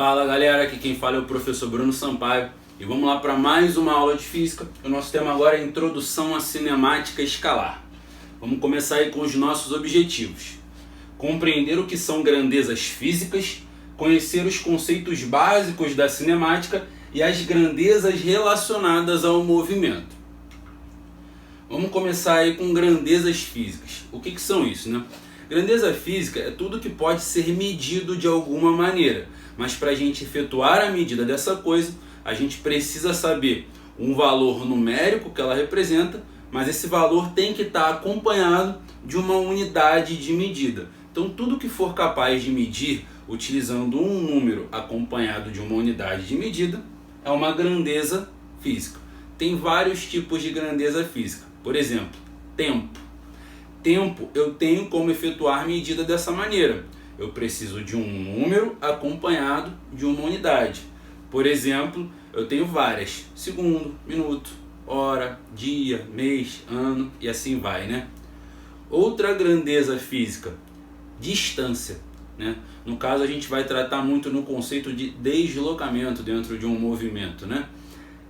Fala galera, aqui quem fala é o professor Bruno Sampaio e vamos lá para mais uma aula de física. O nosso tema agora é Introdução à Cinemática Escalar. Vamos começar aí com os nossos objetivos. Compreender o que são grandezas físicas, conhecer os conceitos básicos da cinemática e as grandezas relacionadas ao movimento. Vamos começar aí com grandezas físicas. O que são isso, né? Grandeza física é tudo que pode ser medido de alguma maneira, mas para a gente efetuar a medida dessa coisa, a gente precisa saber um valor numérico que ela representa, mas esse valor tem que estar acompanhado de uma unidade de medida. Então tudo que for capaz de medir utilizando um número acompanhado de uma unidade de medida é uma grandeza física. Tem vários tipos de grandeza física. Por exemplo, tempo. Tempo eu tenho como efetuar medida dessa maneira. Eu preciso de um número acompanhado de uma unidade. Por exemplo, eu tenho várias: segundo, minuto, hora, dia, mês, ano e assim vai, né? Outra grandeza física, distância, né? No caso a gente vai tratar muito no conceito de deslocamento dentro de um movimento, né?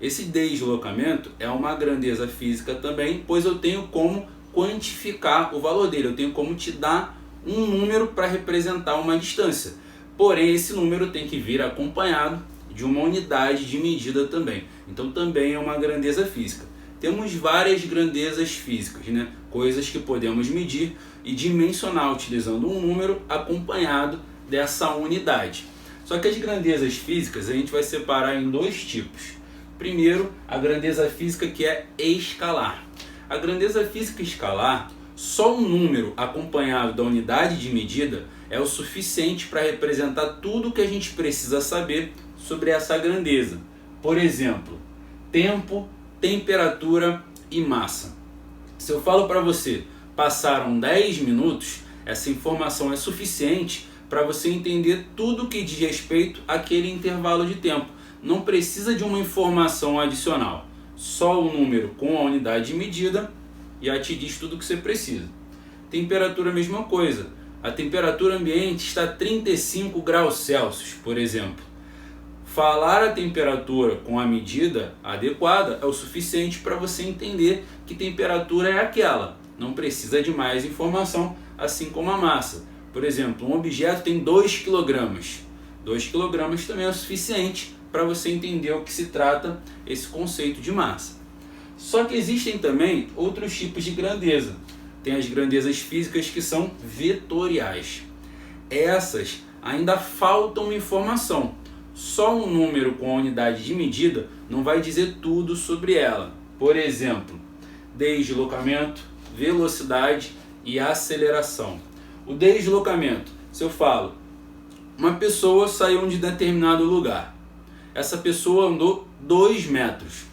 Esse deslocamento é uma grandeza física também, pois eu tenho como quantificar o valor dele, eu tenho como te dar um número para representar uma distância. Porém, esse número tem que vir acompanhado de uma unidade de medida também. Então também é uma grandeza física. Temos várias grandezas físicas, né? Coisas que podemos medir e dimensionar utilizando um número acompanhado dessa unidade. Só que as grandezas físicas a gente vai separar em dois tipos. Primeiro, a grandeza física que é escalar. A grandeza física escalar, só um número acompanhado da unidade de medida é o suficiente para representar tudo o que a gente precisa saber sobre essa grandeza. Por exemplo, tempo, temperatura e massa. Se eu falo para você, passaram 10 minutos, essa informação é suficiente para você entender tudo o que diz respeito àquele intervalo de tempo. Não precisa de uma informação adicional. Só o número com a unidade de medida já te diz tudo o que você precisa. Temperatura, mesma coisa. A temperatura ambiente está a 35 graus Celsius, por exemplo. Falar a temperatura com a medida adequada é o suficiente para você entender que temperatura é aquela. Não precisa de mais informação, assim como a massa. Por exemplo, um objeto tem 2 kg. 2 kg também é o suficiente para você entender o que se trata esse conceito de massa. Só que existem também outros tipos de grandeza. Tem as grandezas físicas que são vetoriais. Essas ainda faltam informação. Só um número com a unidade de medida não vai dizer tudo sobre ela. Por exemplo, deslocamento, velocidade e aceleração. O deslocamento, se eu falo, uma pessoa saiu de determinado lugar. Essa pessoa andou 2 metros.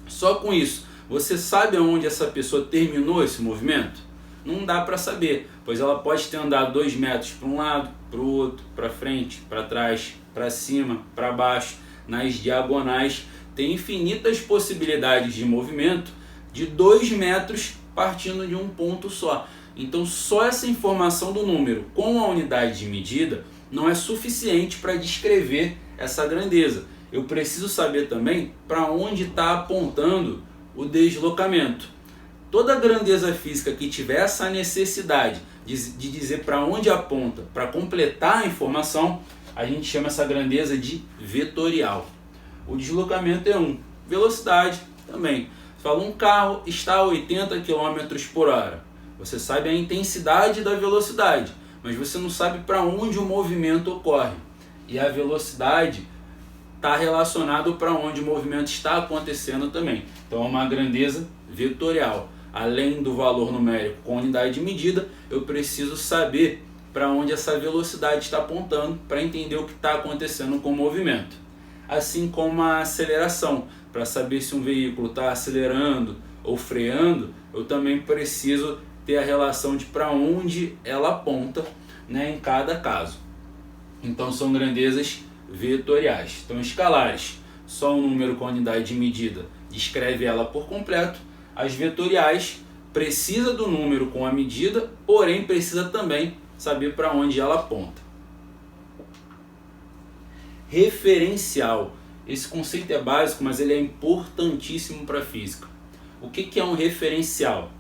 Só com isso, você sabe aonde essa pessoa terminou esse movimento? Não dá para saber, pois ela pode ter andado 2 metros para um lado, para o outro, para frente, para trás, para cima, para baixo, nas diagonais. Tem infinitas possibilidades de movimento de 2 metros partindo de um ponto só. Então só essa informação do número com a unidade de medida não é suficiente para descrever essa grandeza. Eu preciso saber também para onde está apontando o deslocamento. Toda grandeza física que tiver essa necessidade de dizer para onde aponta, para completar a informação, a gente chama essa grandeza de vetorial. O deslocamento é um. Velocidade também. Você fala, um carro está a 80 km por hora. Você sabe a intensidade da velocidade, mas você não sabe para onde o movimento ocorre. E a velocidade está relacionado para onde o movimento está acontecendo também. Então é uma grandeza vetorial. Além do valor numérico com unidade de medida, eu preciso saber para onde essa velocidade está apontando para entender o que está acontecendo com o movimento. Assim como a aceleração. Para saber se um veículo está acelerando ou freando, eu também preciso ter a relação de para onde ela aponta, né, em cada caso. Então são grandezas vetoriais. Então escalares, só um número com unidade de medida descreve ela por completo. As vetoriais precisa do número com a medida, porém precisa também saber para onde ela aponta. referencial. Esse conceito é básico, mas ele é importantíssimo para a física. O que é um referencial?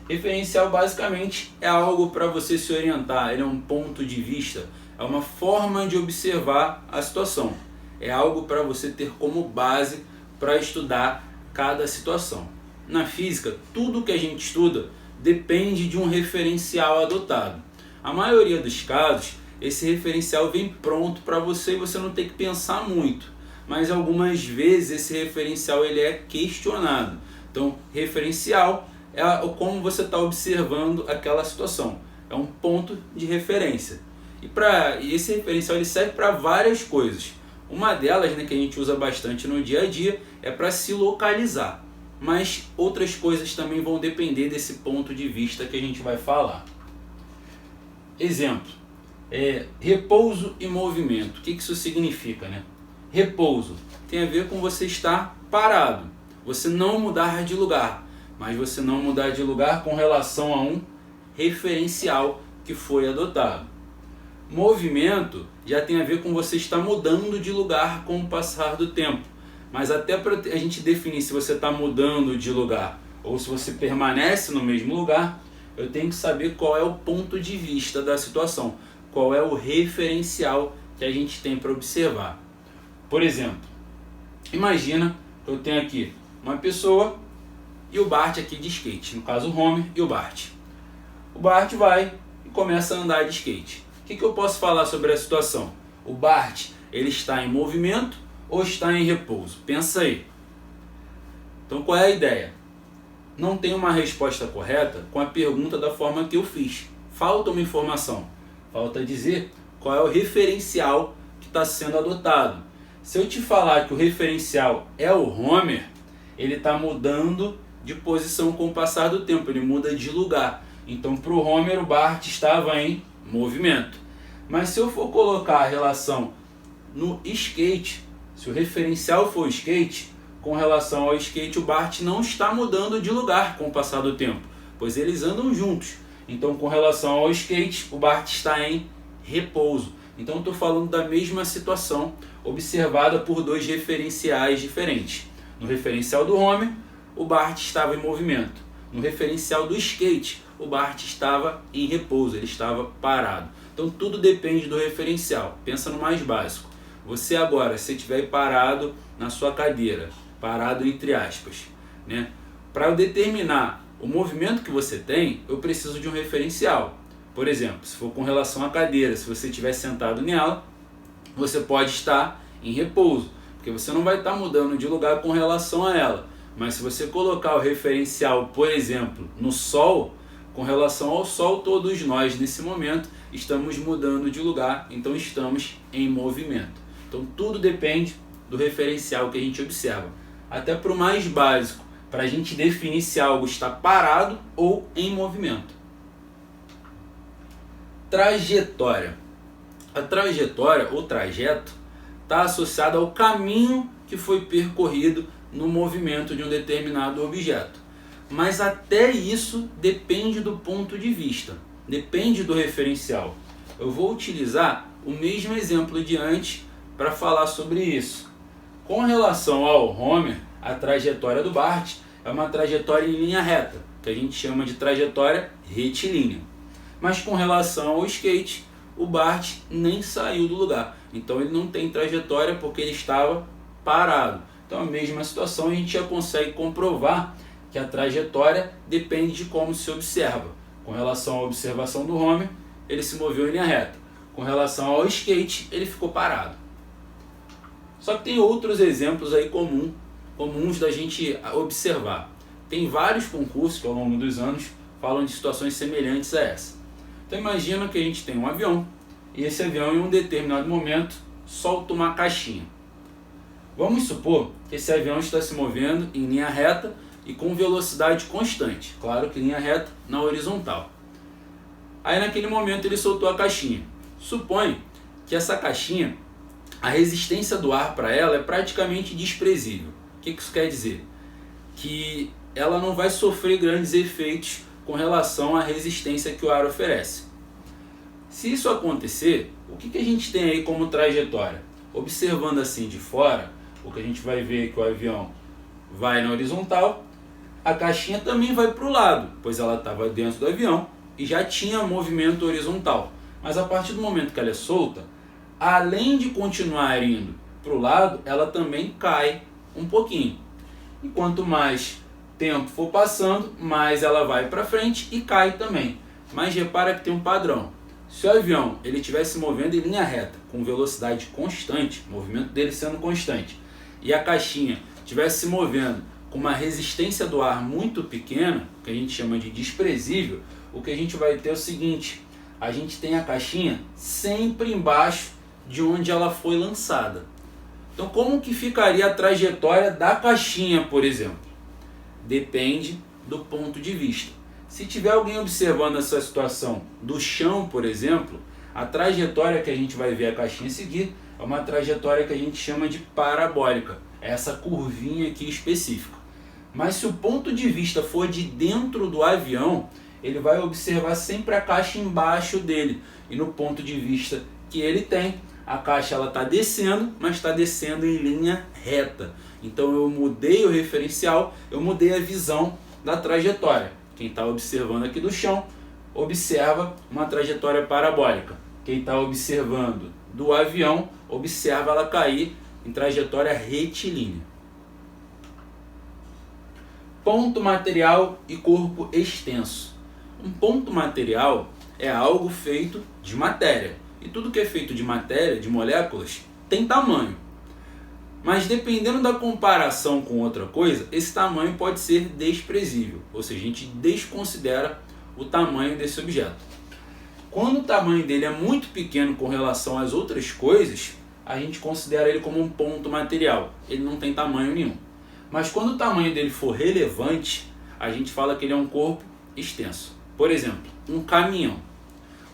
Referencial basicamente é algo para você se orientar, ele é um ponto de vista, é uma forma de observar a situação. É algo para você ter como base para estudar cada situação. Na física, tudo que a gente estuda depende de um referencial adotado. A maioria dos casos, esse referencial vem pronto para você e você não tem que pensar muito. Mas algumas vezes esse referencial ele é questionado. Então, referencial é como você está observando aquela situação. É um ponto de referência. E esse referencial ele serve para várias coisas. Uma delas, né, que a gente usa bastante no dia a dia é para se localizar. Mas outras coisas também vão depender desse ponto de vista que a gente vai falar. Exemplo, repouso e movimento. O que isso significa, né? Repouso tem a ver com você estar parado, você não mudar de lugar, mas você não mudar de lugar com relação a um referencial que foi adotado. Movimento já tem a ver com você estar mudando de lugar com o passar do tempo. Mas até para a gente definir se você está mudando de lugar ou se você permanece no mesmo lugar, eu tenho que saber qual é o ponto de vista da situação, qual é o referencial que a gente tem para observar. Por exemplo, imagina que eu tenho aqui uma pessoa e o Bart aqui de skate, no caso o Homer e o Bart. O Bart vai e começa a andar de skate. O que eu posso falar sobre a situação? O Bart, ele está em movimento ou está em repouso? Pensa aí. Então qual é a ideia? Não tem uma resposta correta com a pergunta da forma que eu fiz. Falta uma informação. Falta dizer qual é o referencial que está sendo adotado. Se eu te falar que o referencial é o Homer, ele está mudando de posição com o passar do tempo, ele muda de lugar. Então para o Homer o Bart estava em movimento. Mas se eu for colocar a relação no skate, se o referencial for o skate, com relação ao skate o Bart não está mudando de lugar com o passar do tempo, pois eles andam juntos. Então com relação ao skate o Bart está em repouso. Então estou falando da mesma situação observada por dois referenciais diferentes. No referencial do Homer, o Bart estava em movimento. No referencial do skate, o Bart estava em repouso, ele estava parado. Então tudo depende do referencial. Pensa no mais básico. Você agora, se estiver parado na sua cadeira, parado entre aspas, né? Para eu determinar o movimento que você tem, eu preciso de um referencial. Por exemplo, se for com relação à cadeira, se você estiver sentado nela, você pode estar em repouso, porque você não vai estar mudando de lugar com relação a ela. Mas se você colocar o referencial, por exemplo, no Sol, com relação ao Sol, todos nós nesse momento estamos mudando de lugar, então estamos em movimento. Então tudo depende do referencial que a gente observa. Até para o mais básico, para a gente definir se algo está parado ou em movimento. Trajetória. A trajetória ou trajeto está associada ao caminho que foi percorrido no movimento de um determinado objeto. Mas até isso depende do ponto de vista, depende do referencial. Eu vou utilizar o mesmo exemplo de antes para falar sobre isso. Com relação ao Homer, a trajetória do Bart é uma trajetória em linha reta, que a gente chama de trajetória retilínea. Mas com relação ao skate, o Bart nem saiu do lugar. Então ele não tem trajetória porque ele estava parado. Então a mesma situação a gente já consegue comprovar que a trajetória depende de como se observa. Com relação à observação do Homer, ele se moveu em linha reta. Com relação ao skate, ele ficou parado. Só que tem outros exemplos aí comuns da gente observar. Tem vários concursos que ao longo dos anos falam de situações semelhantes a essa. Então imagina que a gente tem um avião e esse avião em um determinado momento solta uma caixinha. Vamos supor que esse avião está se movendo em linha reta e com velocidade constante. Claro que linha reta na horizontal. Aí naquele momento ele soltou a caixinha. Supõe que essa caixinha, a resistência do ar para ela é praticamente desprezível. O que isso quer dizer? Que ela não vai sofrer grandes efeitos com relação à resistência que o ar oferece. Se isso acontecer, o que a gente tem aí como trajetória? Observando assim de fora, o que a gente vai ver é que o avião vai na horizontal, a caixinha também vai para o lado, pois ela estava dentro do avião e já tinha movimento horizontal. Mas a partir do momento que ela é solta, além de continuar indo para o lado, ela também cai um pouquinho. E quanto mais tempo for passando, mais ela vai para frente e cai também. Mas repara que tem um padrão. Se o avião ele estiver se movendo em linha reta, com velocidade constante, o movimento dele sendo constante, e a caixinha estiver se movendo com uma resistência do ar muito pequena, que a gente chama de desprezível, o que a gente vai ter é o seguinte: a gente tem a caixinha sempre embaixo de onde ela foi lançada. Então, como que ficaria a trajetória da caixinha, por exemplo? Depende do ponto de vista. Se tiver alguém observando essa situação do chão, por exemplo, a trajetória que a gente vai ver a caixinha seguir é uma trajetória que a gente chama de parabólica. É essa curvinha aqui específica. Mas se o ponto de vista for de dentro do avião, ele vai observar sempre a caixa embaixo dele. E no ponto de vista que ele tem, a caixa está descendo, mas está descendo em linha reta. Então eu mudei o referencial, eu mudei a visão da trajetória. Quem está observando aqui do chão, observa uma trajetória parabólica. Quem está observando do avião, observa ela cair em trajetória retilínea. Ponto material e corpo extenso. Um ponto material é algo feito de matéria. E tudo que é feito de matéria, de moléculas, tem tamanho. Mas dependendo da comparação com outra coisa, esse tamanho pode ser desprezível. Ou seja, a gente desconsidera o tamanho desse objeto. Quando o tamanho dele é muito pequeno com relação às outras coisas, a gente considera ele como um ponto material. Ele não tem tamanho nenhum. Mas quando o tamanho dele for relevante, a gente fala que ele é um corpo extenso. Por exemplo, um caminhão.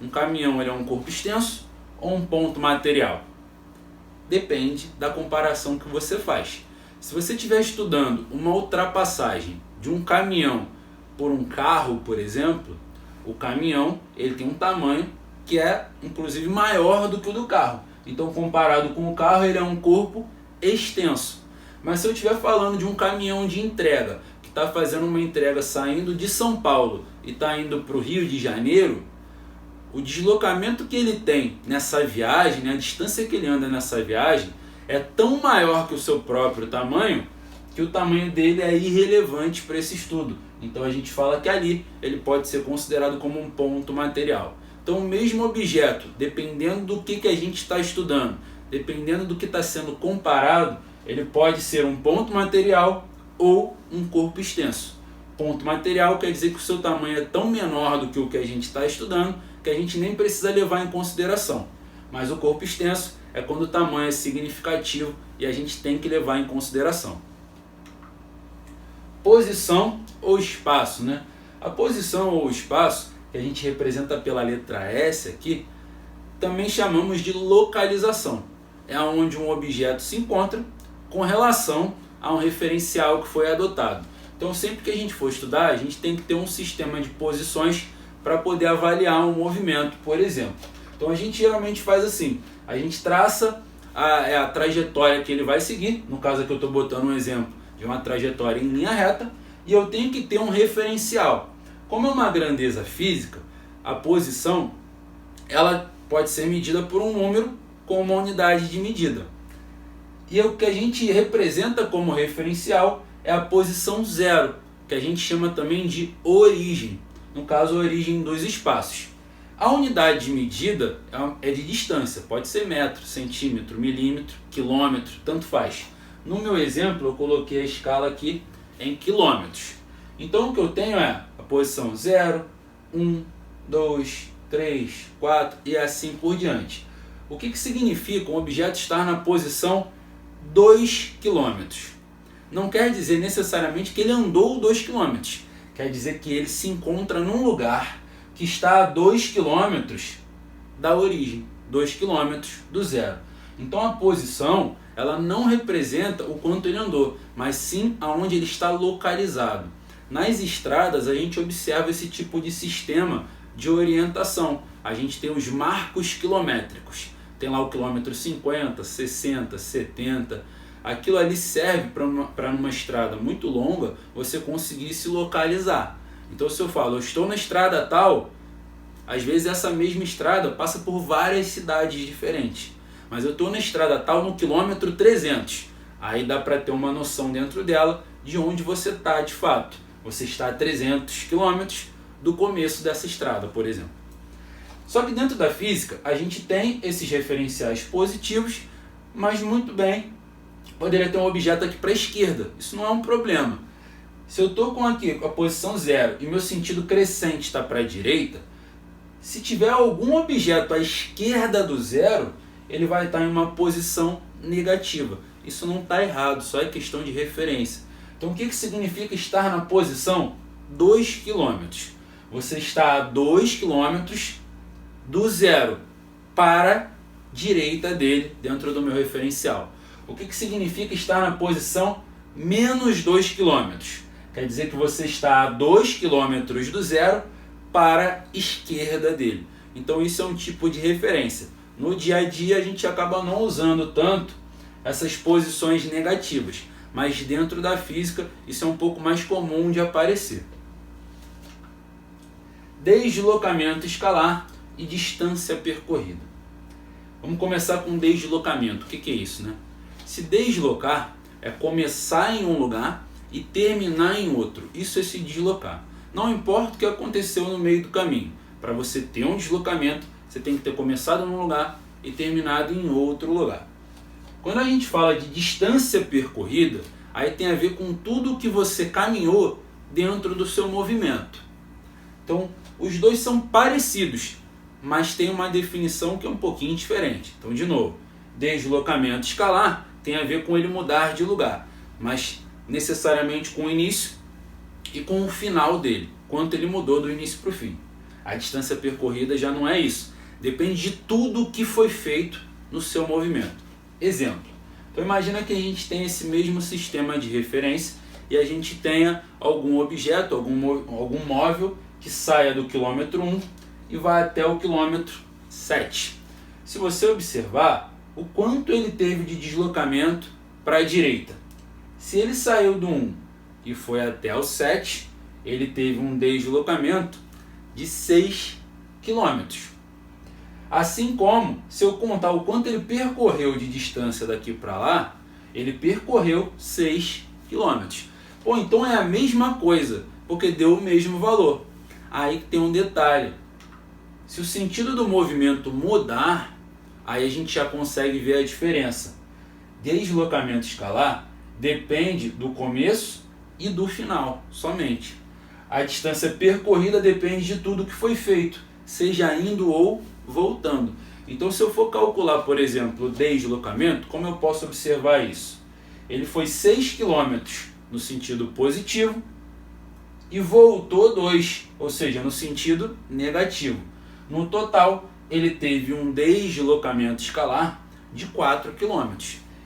Um caminhão ele é um corpo extenso ou um ponto material? Depende da comparação que você faz. Se você estiver estudando uma ultrapassagem de um caminhão por um carro, por exemplo, o caminhão ele tem um tamanho que é inclusive maior do que o do carro. Então, comparado com o carro, ele é um corpo extenso. Mas se eu estiver falando de um caminhão de entrega, que está fazendo uma entrega saindo de São Paulo e está indo para o Rio de Janeiro, o deslocamento que ele tem nessa viagem, né, a distância que ele anda nessa viagem, é tão maior que o seu próprio tamanho, que o tamanho dele é irrelevante para esse estudo. Então a gente fala que ali ele pode ser considerado como um ponto material. Então o mesmo objeto, dependendo do que a gente está estudando, dependendo do que está sendo comparado, ele pode ser um ponto material ou um corpo extenso. Ponto material quer dizer que o seu tamanho é tão menor do que o que a gente está estudando, que a gente nem precisa levar em consideração. Mas o corpo extenso é quando o tamanho é significativo e a gente tem que levar em consideração. Posição ou espaço, né? A posição ou espaço, que a gente representa pela letra S aqui, também chamamos de localização. É onde um objeto se encontra com relação a um referencial que foi adotado. Então sempre que a gente for estudar, a gente tem que ter um sistema de posições para poder avaliar um movimento, por exemplo. Então a gente geralmente faz assim, a gente traça a trajetória que ele vai seguir, no caso aqui eu estou botando um exemplo de uma trajetória em linha reta, e eu tenho que ter um referencial. Como é uma grandeza física, a posição ela pode ser medida por um número com uma unidade de medida. E o que a gente representa como referencial é a posição zero, que a gente chama também de origem. No caso, a origem dos espaços. A unidade de medida é de distância, pode ser metro, centímetro, milímetro, quilômetro, tanto faz. No meu exemplo, eu coloquei a escala aqui em quilômetros. Então, o que eu tenho é a posição 0, 1, 2, 3, 4 e assim por diante. O que significa um objeto estar na posição 2 km? Não quer dizer necessariamente que ele andou 2 km. Quer dizer que ele se encontra num lugar que está a 2 km da origem, 2 km do zero. Então a posição ela não representa o quanto ele andou, mas sim aonde ele está localizado. Nas estradas a gente observa esse tipo de sistema de orientação. A gente tem os marcos quilométricos. tem lá o quilômetro 50, 60, 70. Aquilo ali serve para numa estrada muito longa você conseguir se localizar. Então se eu falo, eu estou na estrada tal, às vezes essa mesma estrada passa por várias cidades diferentes. Mas eu estou na estrada tal no quilômetro 300. Aí dá para ter uma noção dentro dela de onde você está de fato. Você está a 300 quilômetros do começo dessa estrada, por exemplo. Só que dentro da física a gente tem esses referenciais positivos, mas muito bem, poderia ter um objeto aqui para a esquerda. Isso não é um problema. Se eu estou com aqui a posição 0 e meu sentido crescente está para a direita, se tiver algum objeto à esquerda do 0, ele vai estar em uma posição negativa. Isso não está errado, só é questão de referência. Então o que significa estar na posição 2 km? Você está a 2 km do 0 para a direita dele, dentro do meu referencial. O que significa estar na posição menos 2 km? Quer dizer que você está a 2 km do 0 para a esquerda dele. Então isso é um tipo de referência. No dia a dia a gente acaba não usando tanto essas posições negativas, mas dentro da física isso é um pouco mais comum de aparecer. Deslocamento escalar e distância percorrida. Vamos começar com deslocamento. O que é isso, né? Se deslocar é começar em um lugar e terminar em outro. Isso é se deslocar. Não importa o que aconteceu no meio do caminho. Para você ter um deslocamento, você tem que ter começado num lugar e terminado em outro lugar. Quando a gente fala de distância percorrida, aí tem a ver com tudo que você caminhou dentro do seu movimento. Então, os dois são parecidos, mas tem uma definição que é um pouquinho diferente. Então, de novo, deslocamento escalar tem a ver com ele mudar de lugar, mas necessariamente com o início e com o final dele, quanto ele mudou do início para o fim. A distância percorrida já não é isso, depende de tudo que foi feito no seu movimento. Exemplo, então imagina que a gente tem esse mesmo sistema de referência e a gente tenha algum objeto, algum móvel que saia do quilômetro 1 e vai até o quilômetro 7. Se você observar o quanto ele teve de deslocamento para a direita, se ele saiu do 1 e foi até o 7, ele teve um deslocamento de 6 km. Assim como, se eu contar o quanto ele percorreu de distância daqui para lá, ele percorreu 6 km. Pô, então é a mesma coisa, porque deu o mesmo valor. Aí tem um detalhe. Se o sentido do movimento mudar, aí a gente já consegue ver a diferença. Deslocamento escalar depende do começo e do final, somente. A distância percorrida depende de tudo que foi feito, seja indo ou voltando. Então, se eu for calcular, por exemplo, o deslocamento, como eu posso observar isso? Ele foi 6 km no sentido positivo e voltou 2, ou seja, no sentido negativo. No total, ele teve um deslocamento escalar de 4 km.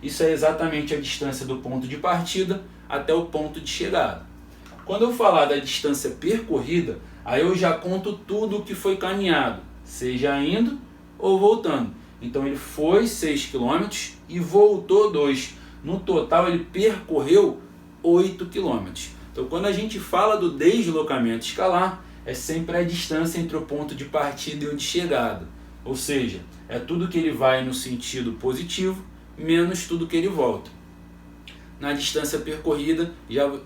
Isso é exatamente a distância do ponto de partida até o ponto de chegada. Quando eu falar da distância percorrida, aí eu já conto tudo o que foi caminhado, seja indo ou voltando. Então ele foi 6 km e voltou 2. No total ele percorreu 8 km. Então quando a gente fala do deslocamento escalar, é sempre a distância entre o ponto de partida e o de chegada. Ou seja, é tudo que ele vai no sentido positivo, menos tudo que ele volta. Na distância percorrida,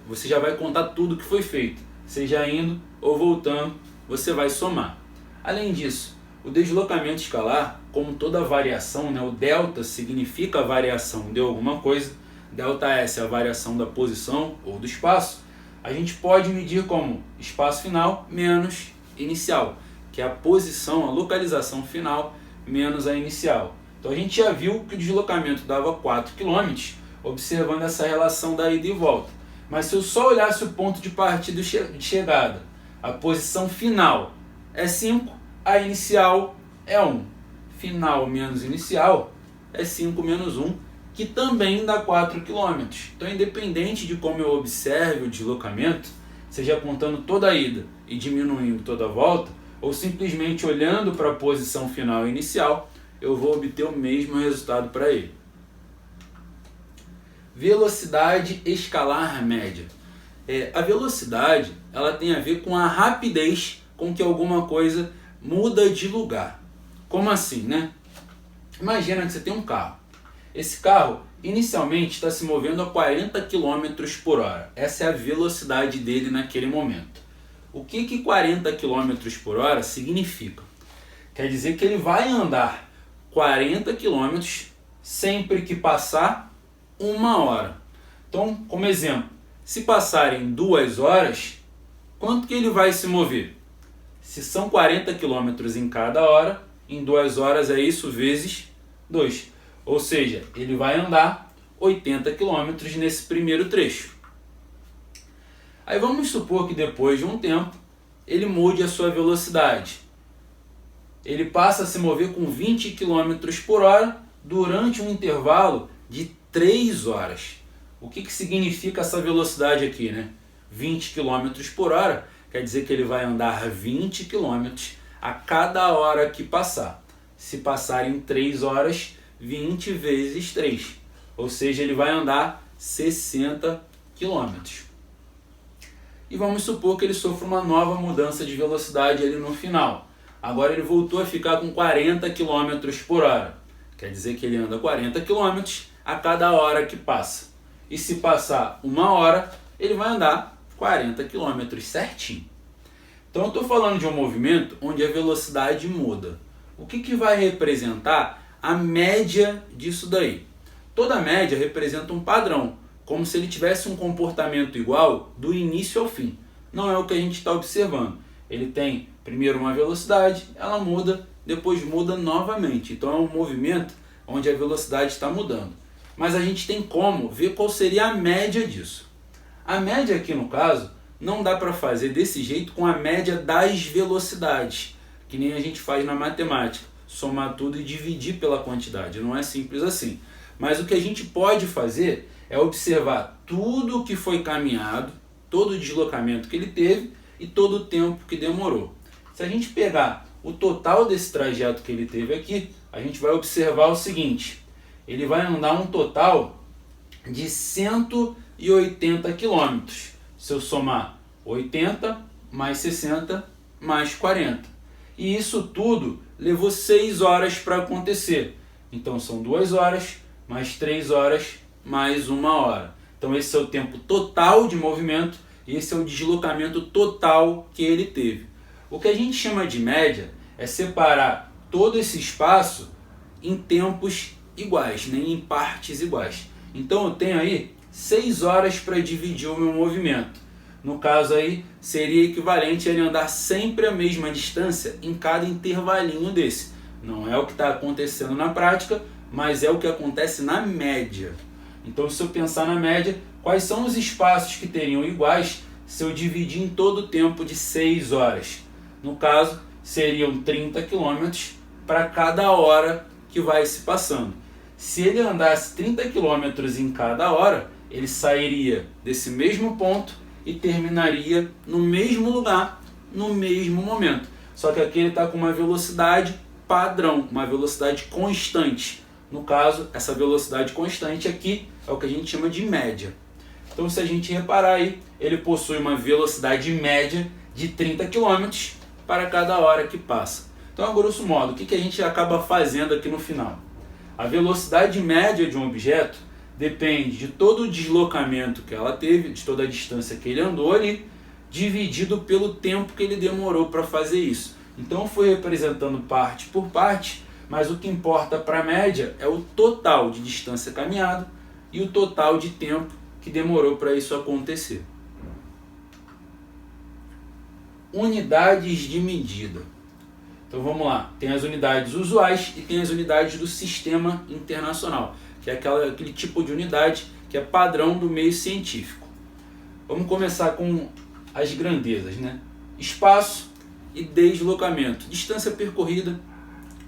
você já vai contar tudo que foi feito, seja indo ou voltando, você vai somar. Além disso, o deslocamento escalar, como toda variação, né, o delta significa a variação de alguma coisa, delta S é a variação da posição ou do espaço, a gente pode medir como espaço final menos inicial, que é a posição, a localização final menos a inicial. Então a gente já viu que o deslocamento dava 4 km, observando essa relação da ida e volta. Mas se eu só olhasse o ponto de partida e de chegada, a posição final é 5, a inicial é 1. Final menos inicial é 5 menos 1, que também dá 4 km. Então, independente de como eu observe o deslocamento, seja contando toda a ida e diminuindo toda a volta, ou simplesmente olhando para a posição final e inicial, eu vou obter o mesmo resultado para ele. Velocidade escalar média. A velocidade ela tem a ver com a rapidez com que alguma coisa muda de lugar. Como assim, né? Imagina que você tem um carro. Esse carro inicialmente está se movendo a 40 km por hora. Essa é a velocidade dele naquele momento. O que 40 km por hora significa? Quer dizer que ele vai andar 40 km sempre que passar 1 hora. Então, como exemplo, se passarem 2 horas, quanto que ele vai se mover? Se são 40 km em cada hora, em 2 horas é isso vezes 2. Ou seja, ele vai andar 80 km nesse primeiro trecho. Aí vamos supor que depois de um tempo, ele mude a sua velocidade. Ele passa a se mover com 20 km por hora durante um intervalo de 3 horas. O que significa essa velocidade aqui, né? 20 km por hora quer dizer que ele vai andar 20 km a cada hora que passar. Se passarem 3 horas, 20 vezes 3. Ou seja, ele vai andar 60 km. E vamos supor que ele sofra uma nova mudança de velocidade ali no final. Agora ele voltou a ficar com 40 km por hora. Quer dizer que ele anda 40 km a cada hora que passa. E se passar 1 hora, ele vai andar 40 km certinho. Então eu estou falando de um movimento onde a velocidade muda. O que vai representar a média disso daí? Toda média representa um padrão, como se ele tivesse um comportamento igual do início ao fim. Não é o que a gente está observando. Ele tem primeiro uma velocidade, ela muda, depois muda novamente. Então é um movimento onde a velocidade está mudando. Mas a gente tem como ver qual seria a média disso. A média aqui no caso, não dá para fazer desse jeito com a média das velocidades, que nem a gente faz na matemática, somar tudo e dividir pela quantidade. Não é simples assim. Mas o que a gente pode fazer é observar tudo o que foi caminhado, todo o deslocamento que ele teve e todo o tempo que demorou. Se a gente pegar o total desse trajeto que ele teve aqui, a gente vai observar o seguinte: ele vai andar um total de 180 km. Se eu somar 80 mais 60 mais 40. E isso tudo levou 6 horas para acontecer. Então são 2 horas mais 3 horas mais 1 hora. Então esse é o tempo total de movimento e esse é o deslocamento total que ele teve. O que a gente chama de média é separar todo esse espaço em tempos iguais, nem em partes iguais. Então eu tenho aí 6 horas para dividir o meu movimento. No caso aí, seria equivalente a ele andar sempre a mesma distância em cada intervalinho desse. Não é o que está acontecendo na prática, mas é o que acontece na média. Então, se eu pensar na média, quais são os espaços que teriam iguais se eu dividir em todo o tempo de 6 horas? No caso, seriam 30 km para cada hora que vai se passando. Se ele andasse 30 km em cada hora, ele sairia desse mesmo ponto e terminaria no mesmo lugar, no mesmo momento. Só que aqui ele está com uma velocidade padrão, uma velocidade constante. No caso, essa velocidade constante aqui é o que a gente chama de média. Então, se a gente reparar aí, ele possui uma velocidade média de 30 km para cada hora que passa. Então, a grosso modo, o que a gente acaba fazendo aqui no final? A velocidade média de um objeto depende de todo o deslocamento que ela teve, de toda a distância que ele andou ali, dividido pelo tempo que ele demorou para fazer isso. Então, foi representando parte por parte, mas o que importa para a média é o total de distância caminhada e o total de tempo que demorou para isso acontecer. Unidades de medida. Então vamos lá, tem as unidades usuais e tem as unidades do sistema internacional, que é aquele tipo de unidade que é padrão do meio científico. Vamos começar com as grandezas, né? Espaço e deslocamento. Distância percorrida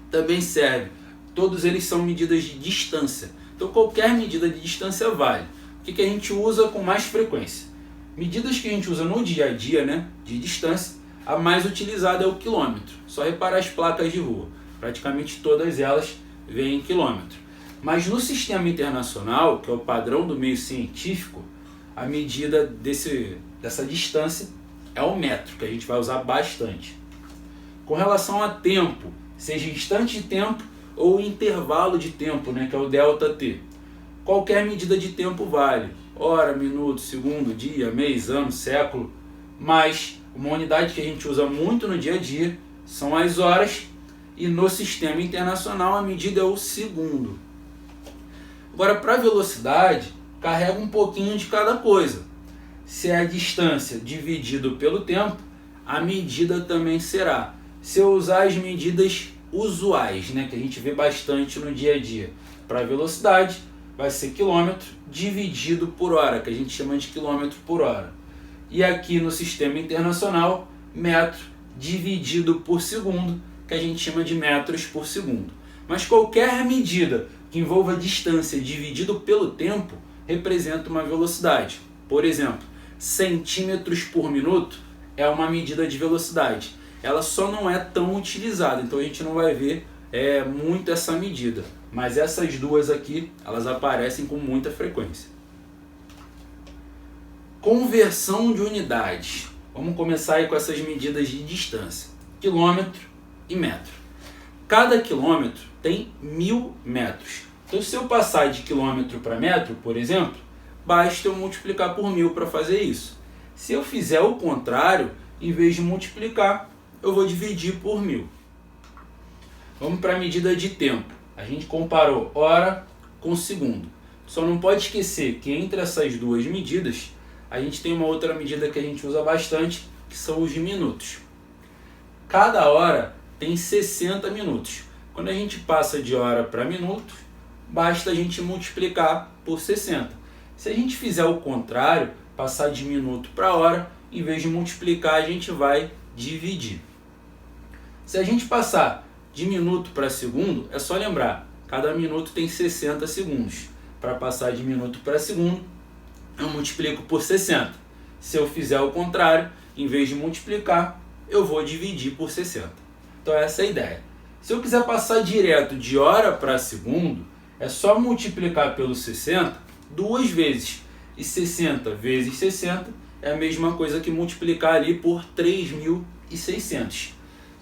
também serve. Todos eles são medidas de distância. Então qualquer medida de distância vale. O que a gente usa com mais frequência? Medidas que a gente usa no dia a dia, né, de distância, a mais utilizada é o quilômetro. Só reparar as placas de rua. Praticamente todas elas vem em quilômetro. Mas no sistema internacional, que é o padrão do meio científico, a medida dessa distância é o metro, que a gente vai usar bastante. Com relação a tempo, seja instante de tempo ou intervalo de tempo, né, que é o ΔT. Qualquer medida de tempo vale. Hora, minuto, segundo, dia, mês, ano, século. Mas uma unidade que a gente usa muito no dia a dia são as horas. E no sistema internacional a medida é o segundo. Agora, para a velocidade, carrega um pouquinho de cada coisa. Se é a distância dividido pelo tempo, a medida também será. Se eu usar as medidas usuais, né, que a gente vê bastante no dia a dia, para a velocidade, vai ser quilômetro dividido por hora, que a gente chama de quilômetro por hora. E aqui no sistema internacional, metro dividido por segundo, que a gente chama de metros por segundo. Mas qualquer medida que envolva distância dividido pelo tempo representa uma velocidade. Por exemplo, centímetros por minuto é uma medida de velocidade. Ela só não é tão utilizada, então a gente não vai ver muito essa medida. Mas essas duas aqui, elas aparecem com muita frequência. Conversão de unidades. Vamos começar aí com essas medidas de distância. Quilômetro e metro. Cada quilômetro tem 1000 metros. Então, se eu passar de quilômetro para metro, por exemplo, basta eu multiplicar por 1000 para fazer isso. Se eu fizer o contrário, em vez de multiplicar, eu vou dividir por 1000. Vamos para a medida de tempo. A gente comparou hora com segundo. Só não pode esquecer que entre essas duas medidas, a gente tem uma outra medida que a gente usa bastante, que são os minutos. Cada hora tem 60 minutos. Quando a gente passa de hora para minuto, basta a gente multiplicar por 60. Se a gente fizer o contrário, passar de minuto para hora, em vez de multiplicar, a gente vai dividir. Se a gente passar de minuto para segundo, é só lembrar, cada minuto tem 60 segundos. Para passar de minuto para segundo, eu multiplico por 60. Se eu fizer o contrário, em vez de multiplicar, eu vou dividir por 60. Então essa é a ideia. Se eu quiser passar direto de hora para segundo, é só multiplicar pelo 60 duas vezes. E 60 vezes 60 é a mesma coisa que multiplicar ali por 3.600.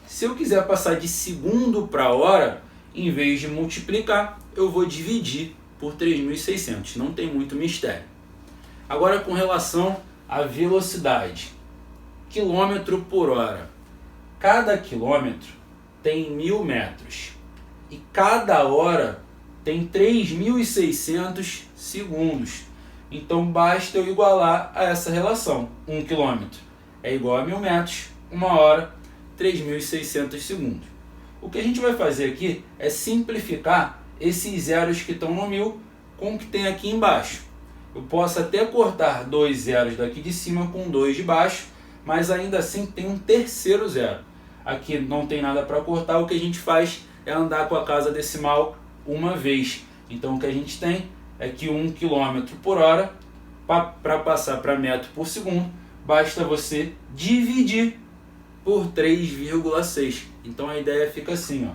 Se eu quiser passar de segundo para hora, em vez de multiplicar, eu vou dividir por 3.600. Não tem muito mistério. Agora, com relação à velocidade. Quilômetro por hora. Cada quilômetro tem 1000 metros. E cada hora tem 3.600 segundos. Então, basta eu igualar a essa relação. 1 quilômetro é igual a 1000 metros. 1 hora, 3.600 segundos. O que a gente vai fazer aqui é simplificar esses zeros que estão no 1000 com o que tem aqui embaixo. Eu posso até cortar 2 zeros daqui de cima com 2 de baixo, mas ainda assim tem um terceiro zero. Aqui não tem nada para cortar, o que a gente faz é andar com a casa decimal uma vez. Então o que a gente tem é que 1 km por hora, para passar para metro por segundo, basta você dividir por 3,6. Então a ideia fica assim, ó.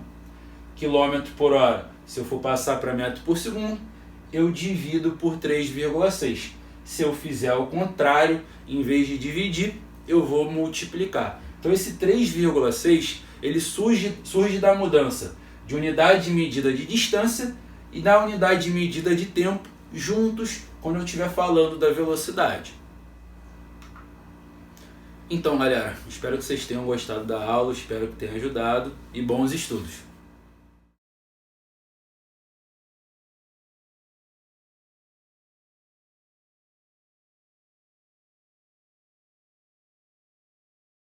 Quilômetro por hora, se eu for passar para metro por segundo, eu divido por 3,6. Se eu fizer o contrário, em vez de dividir, eu vou multiplicar. Então esse 3,6, ele surge da mudança de unidade de medida de distância e da unidade de medida de tempo juntos quando eu estiver falando da velocidade. Então, galera, espero que vocês tenham gostado da aula, espero que tenha ajudado e bons estudos!